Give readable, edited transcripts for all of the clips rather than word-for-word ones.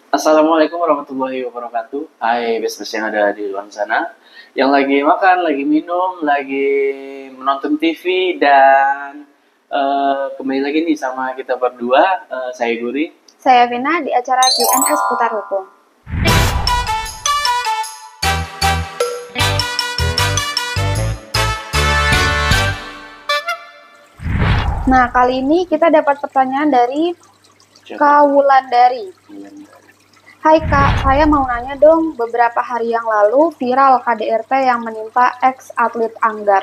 Assalamualaikum warahmatullahi wabarakatuh. Hai bes-bes yang ada di luar sana, yang lagi makan, lagi minum, lagi menonton TV, dan kembali lagi nih sama kita berdua, saya Guri. Saya Vina di acara Q&A seputar hukum. Nah, kali ini kita dapat pertanyaan dari Kak Wulandari. Hai Kak, saya mau nanya dong, beberapa hari yang lalu viral KDRT yang menimpa ex-atlet Anggar.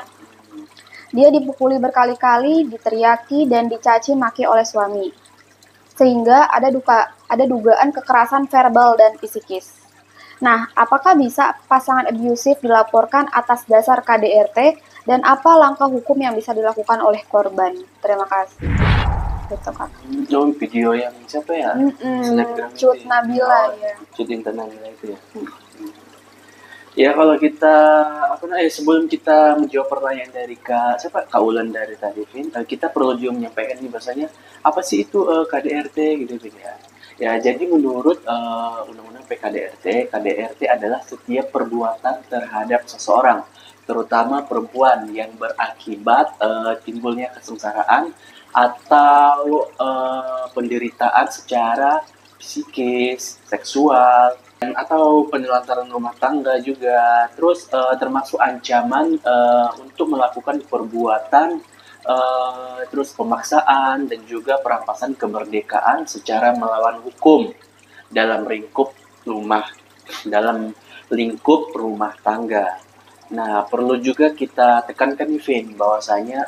Dia dipukuli berkali-kali, diteriaki, dan dicaci maki oleh suami. Sehingga ada dugaan kekerasan verbal dan psikis. Nah, apakah bisa pasangan abusif dilaporkan atas dasar KDRT dan apa langkah hukum yang bisa dilakukan oleh korban? Terima kasih. Gitu, Kak. Oh, video yang siapa ya? Snapgram itu Cut ya? Nabila ya. Cut Intan Nabila itu ya. Ya kalau kita sebelum kita menjawab pertanyaan dari Kak Ulan dari tadi, Vin, kita perlu juga menyampaikan nih bahasanya apa sih itu KDRT gitu ya. Ya jadi menurut Undang-Undang PKDRT, KDRT adalah setiap perbuatan terhadap seseorang, terutama perempuan yang berakibat timbulnya kesengsaraan atau penderitaan secara psikis, seksual, atau penelantaran rumah tangga juga. Terus termasuk ancaman untuk melakukan perbuatan terus pemaksaan dan juga perampasan kemerdekaan secara melawan hukum dalam dalam lingkup rumah tangga. Nah, perlu juga kita tekankan nih, Vin, bahwasanya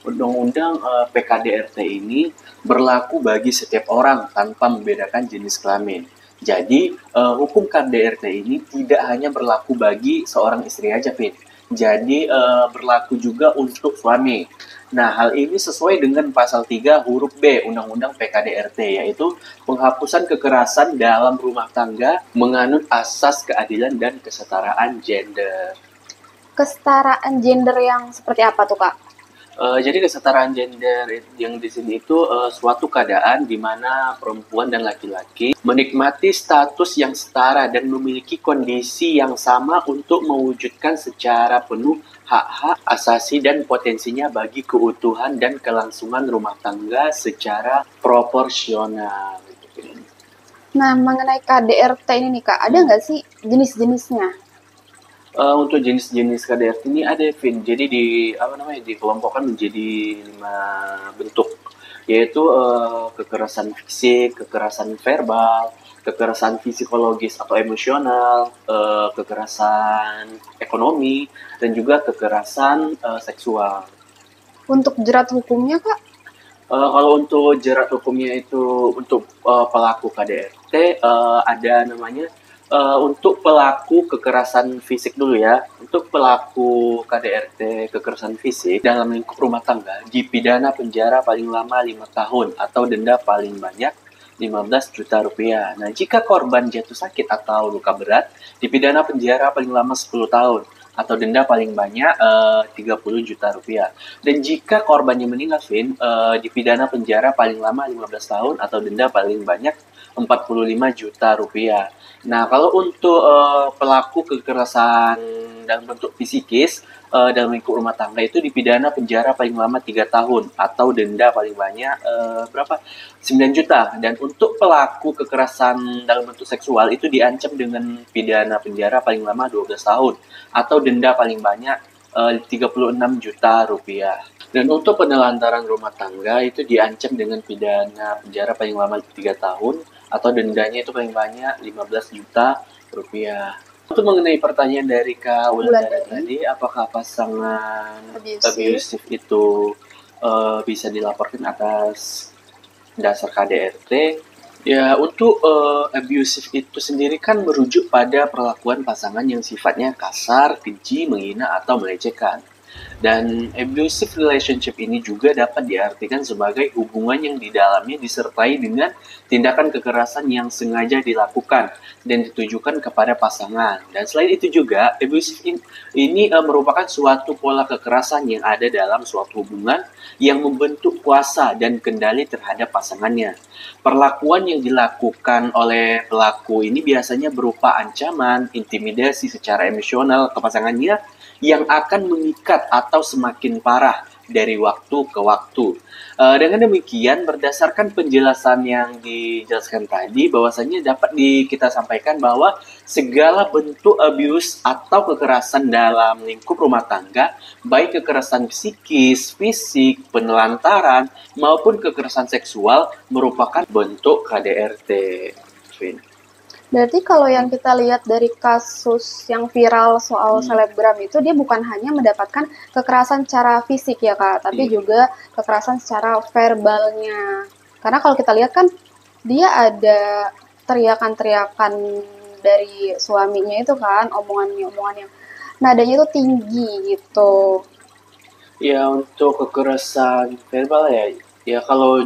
Undang-Undang PKDRT ini berlaku bagi setiap orang tanpa membedakan jenis kelamin. Jadi, hukum KDRT ini tidak hanya berlaku bagi seorang istri aja, Vin. Jadi, berlaku juga untuk suami. Nah, hal ini sesuai dengan pasal 3 huruf B Undang-Undang PKDRT, yaitu penghapusan kekerasan dalam rumah tangga menganut asas keadilan dan kesetaraan gender. Kesetaraan gender yang seperti apa tuh, Kak? Jadi kesetaraan gender yang di sini itu suatu keadaan di mana perempuan dan laki-laki menikmati status yang setara dan memiliki kondisi yang sama untuk mewujudkan secara penuh hak-hak asasi dan potensinya bagi keutuhan dan kelangsungan rumah tangga secara proporsional. Nah, mengenai KDRT ini nih, Kak, ada nggak sih jenis-jenisnya? Untuk jenis-jenis KDRT ini ada, Vin. Jadi dikelompokkan menjadi 5 bentuk, yaitu kekerasan fisik, kekerasan verbal, kekerasan psikologis atau emosional, kekerasan ekonomi, dan juga kekerasan seksual. Untuk jerat hukumnya, Kak? Kalau untuk jerat hukumnya itu untuk pelaku KDRT ada namanya untuk pelaku kekerasan fisik dulu ya. Untuk pelaku KDRT kekerasan fisik dalam lingkup rumah tangga dipidana penjara paling lama 5 tahun atau denda paling banyak 15 juta rupiah. Nah, jika korban jatuh sakit atau luka berat, dipidana penjara paling lama 10 tahun atau denda paling banyak 30 juta rupiah. Dan jika korbannya meninggal, Vin, dipidana penjara paling lama 15 tahun atau denda paling banyak 45 juta rupiah. Nah, kalau untuk pelaku kekerasan dalam bentuk fisikis dalam lingkup rumah tangga itu dipidana penjara paling lama 3 tahun atau denda paling banyak 9 juta. Dan untuk pelaku kekerasan dalam bentuk seksual itu diancam dengan pidana penjara paling lama 12 tahun atau denda paling banyak 36 juta rupiah. Dan untuk penelantaran rumah tangga itu diancam dengan pidana penjara paling lama 3 tahun atau dendanya itu paling banyak 15 juta rupiah. Untuk mengenai pertanyaan dari Kak Wulandari tadi, apakah pasangan abusive itu bisa dilaporkan atas dasar KDRT? Ya, untuk abusive itu sendiri kan merujuk pada perlakuan pasangan yang sifatnya kasar, keji, menghina, atau melecehkan. Dan abusive relationship ini juga dapat diartikan sebagai hubungan yang di dalamnya disertai dengan tindakan kekerasan yang sengaja dilakukan dan ditujukan kepada pasangan. Dan selain itu juga, abusive ini merupakan suatu pola kekerasan yang ada dalam suatu hubungan yang membentuk kuasa dan kendali terhadap pasangannya. Perlakuan yang dilakukan oleh pelaku ini biasanya berupa ancaman, intimidasi secara emosional ke pasangannya yang akan mengikat atau semakin parah dari waktu ke waktu. Dengan demikian, berdasarkan penjelasan yang dijelaskan tadi, bahwasanya dapat kita sampaikan bahwa segala bentuk abuse atau kekerasan dalam lingkup rumah tangga, baik kekerasan psikis, fisik, penelantaran, maupun kekerasan seksual merupakan bentuk KDRT. Vin. Berarti kalau yang kita lihat dari kasus yang viral soal selebgram itu, dia bukan hanya mendapatkan kekerasan secara fisik ya Kak, tapi juga kekerasan secara verbalnya. Karena kalau kita lihat kan dia ada teriakan-teriakan dari suaminya itu kan, omongan yang nadanya itu tinggi gitu. Ya, untuk kekerasan verbal ya kalau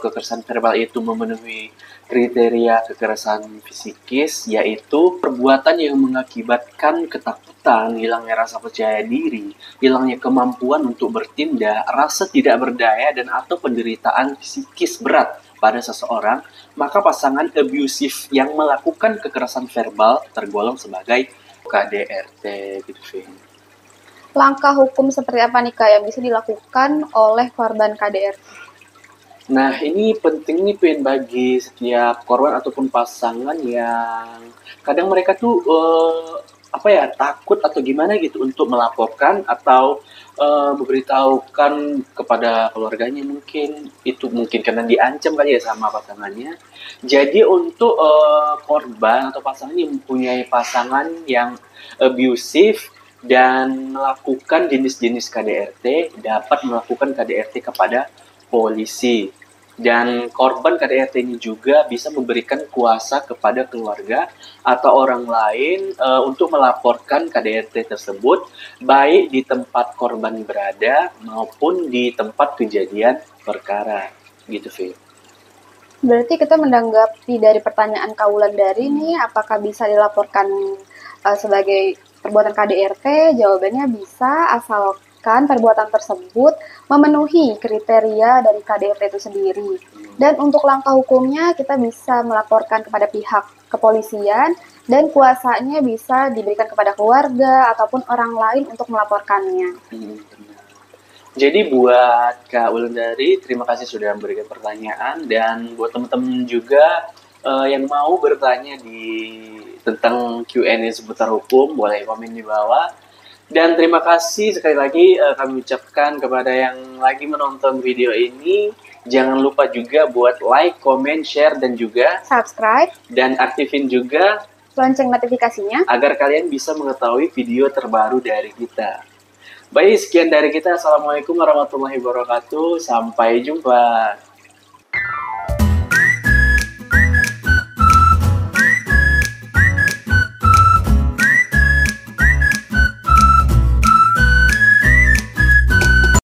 kekerasan verbal itu memenuhi kriteria kekerasan fisikis, yaitu perbuatan yang mengakibatkan ketakutan, hilangnya rasa percaya diri, hilangnya kemampuan untuk bertindak, rasa tidak berdaya, dan atau penderitaan psikis berat pada seseorang, maka pasangan abusif yang melakukan kekerasan verbal tergolong sebagai KDRT gitu, Vin. Langkah hukum seperti apa nih Kak yang bisa dilakukan oleh korban KDRT? Nah, ini penting nih Pin bagi setiap korban ataupun pasangan yang kadang mereka tuh takut atau gimana gitu untuk melaporkan atau memberitahukan kepada keluarganya, mungkin itu mungkin karena diancam kali ya sama pasangannya. Jadi untuk korban atau pasangan yang mempunyai pasangan yang abusive dan melakukan jenis-jenis KDRT, dapat melakukan KDRT kepada polisi. Dan korban KDRT ini juga bisa memberikan kuasa kepada keluarga atau orang lain untuk melaporkan KDRT tersebut, baik di tempat korban berada maupun di tempat kejadian perkara. Gitu, Fit. Berarti kita menanggapi dari pertanyaan Kak Wulandari nih, apakah bisa dilaporkan sebagai perbuatan KDRT? Jawabannya bisa, asalkan perbuatan tersebut memenuhi kriteria dari KDRT itu sendiri. Dan untuk langkah hukumnya, kita bisa melaporkan kepada pihak kepolisian dan kuasanya bisa diberikan kepada keluarga ataupun orang lain untuk melaporkannya. Jadi buat Kak Wulandari, terima kasih sudah memberikan pertanyaan, dan buat teman-teman juga yang mau bertanya tentang Q&A seputar hukum, boleh komen di bawah. Dan terima kasih sekali lagi kami ucapkan kepada yang lagi menonton video ini. Jangan lupa juga buat like, comment, share, dan juga subscribe. Dan aktifin juga lonceng notifikasinya agar kalian bisa mengetahui video terbaru dari kita. Baik, sekian dari kita. Assalamualaikum warahmatullahi wabarakatuh. Sampai jumpa.